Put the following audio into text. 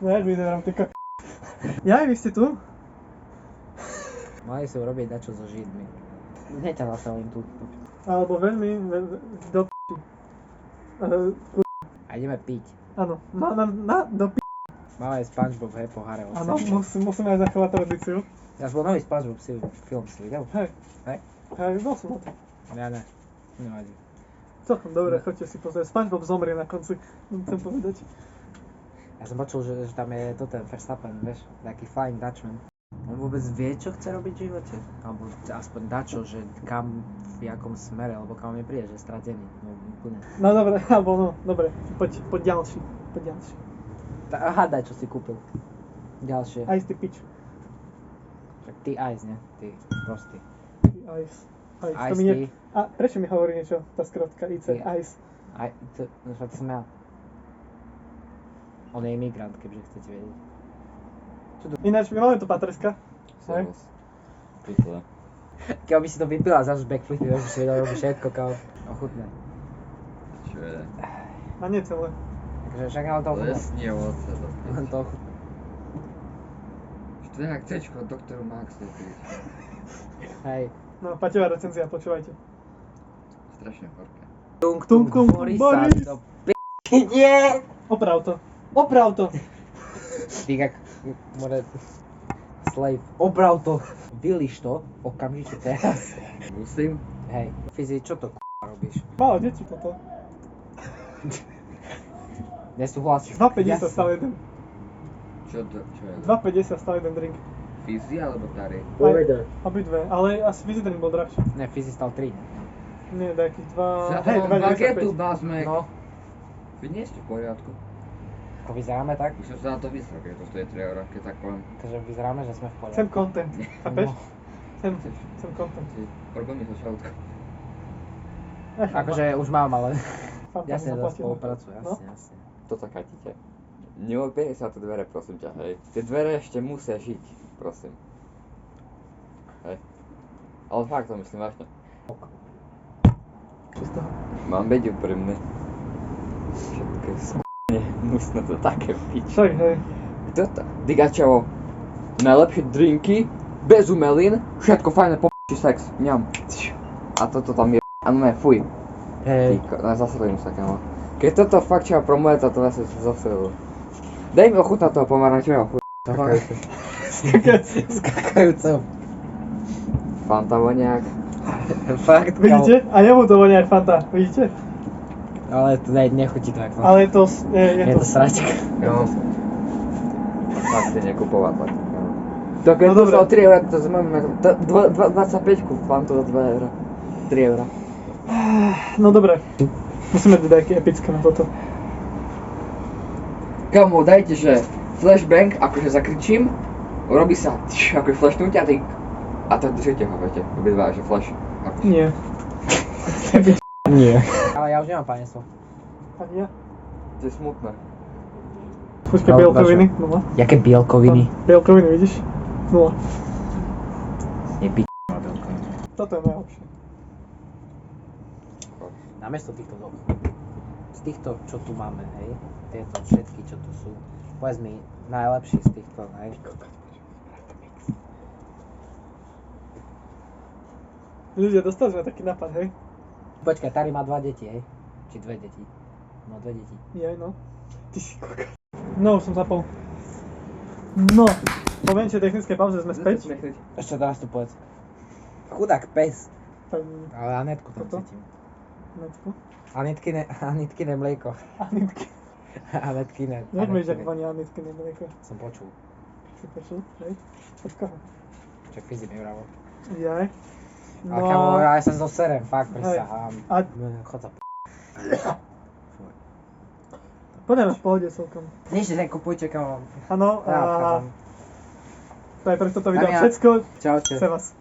No jak vyzerám, ty kak... Jaj, vy ste tu? Mali si urobiť dačo so Židmi. Hneď ťa zastavím tu. Alebo veľmi... do p***. A ideme piť. Áno, do p***. Máme SpongeBob, hej, poháre. Áno, musíme aj zachovať tradíciu. Ja som bol nový SpongeBob film si videl? Hej. Hej? Hej, bol som na to. Ja ne. Nevadí. Celkom dobre, choďte si pozrieť. SpongeBob zomrie na konci, chcem povedať. Ja som počul, že tam je to ten Verstappen, vieš, taký Flying Dutchman. On vôbec vie, čo chce robiť v živote? Alebo aspoň dačo, že kam, v jakom smere, alebo kam mi príde, že je stratený. No úplne. No dobre, alebo no, dobre, poď ďalší. Hádaj, čo si kúpil. Ďalšie. Ice ty pič. Tak ty Ice, ne? Ty prostý. Ice. Ice To mi ty. A prečo mi hovorí niečo tá skrátka IC? Ty. Ice. No to som ja. On je imigrant, kebyže chcete vedieť. Ináč, my máme tu Patreska. Hej. Pytle. Keby si to vypila, záš backflipy, už si vedel robiť všetko, kámo. Ochutné. Čo je? A nie celé. Takže však ale to ochutné. Lesní ovoce do Len to ochutné. Čo to je jak Cčko od doktoru Max je piť. Hej. No, Paťová recenzia, počúvajte. Strašne horké. Tung, Boris. Boris. To nie! Oprav to. Ty jak more slave. Oprav to. Vyliš to okamžite teraz. Musím? Hej. Fizi, čo to robíš? Málo deti toto. Nesúhlasím. 2,50 stále jeden. Čo je? 2,50 stále jeden drink. Fizi alebo Tari? Obidve, ale asi Fizzy drink bol drahší. Ne, Fizi stal 3. Nie, nejakých 2... Za to Hej, mám bagetu 2,95. na smek. No. Vy nie ste v poriadku. Ako vyzeráme tak? Už som sa na to vysral, keď to stojí 3 €, keď tak poviem. Takže vyzeráme, že sme v poriadku. Chcem content, chápeš? No. Chcem content. Problémy so šautkou. Akože už mám, ale Fanta mi jasne, zaplatila. spolupracuj, No. jasne. Toto katíte. Neodbej sa tie dvere, prosím ťa, hej. Tie dvere ešte musia žiť, prosím. Hej. Ale fakt to myslím vážne. Čisto. Mám byť úprimný. Všetko je s***ne, musíme to také piť. Však, hej. Kto to? Digačovo. Najlepšie drinky, bez umelín, všetko fajné, p***či sex, ňam. A toto tam je, a no fuj. Hej. Zasledím sa, kamo. Keď toto fakt čo promuje, to ja sa zastrelil. Daj mi ochutnať toho pomarančového chuj. Skakajúco. Fanta voniak. Fakt, Vidíte? A jemu to vonia aj Fanta, vidíte? Ale to nechutí to ako. Ale je to... Je to sračka. Jo. Fakt si nekupovať tak. To keď No to dobre. za 3 €, to znamená 25 Fantu za 2 €. 3 €. No dobre. Musíme dať nejaké epické na toto. Kamo, dajte, že flashbang, akože zakričím, robí sa akože flashnúť a ty... A to držíte ho, viete, obidva, že flash. Akože. Nie. Nie. Ale ja už nemám panenstvo. Ani ja. To je smutné. Počkaj, No, bielkoviny, 0. Jaké bielkoviny? Bielkoviny, vidíš? 0. Je bielkoviny. Toto je najlepšie. Namiesto týchto dvoch. Z týchto, čo tu máme, hej? Tieto všetky, čo tu sú. Povedz mi, najlepší z týchto, hej? Ľudia, dostali sme taký nápad, hej? Počkaj, Tari má 2 deti, hej? Či 2 deti? Má 2 deti. Jaj, no. Ty si kokos. No, už som zapol. No. Po menšej technickej pauze sme späť. Ešte teraz to povedz. Chudák pes. Tak, Ale Anetku tam Toto? cítim. Netko. Anitkine mlieko. Anitky. Anetkine. Jak vieš, jak vonia Anitky na mlieko? Som počul. Si počul, hej? Od koho? Čo Fizi mi vravo. Jaj. No. Ale kamo, ja sa zoserem, fakt, prisahám. A Chod sa poďme v pohode celkom. Nič si kupujte, kamo. Áno, Ja odchádzam. to je pre toto video Tania. všetko. Čaute. Chce vás.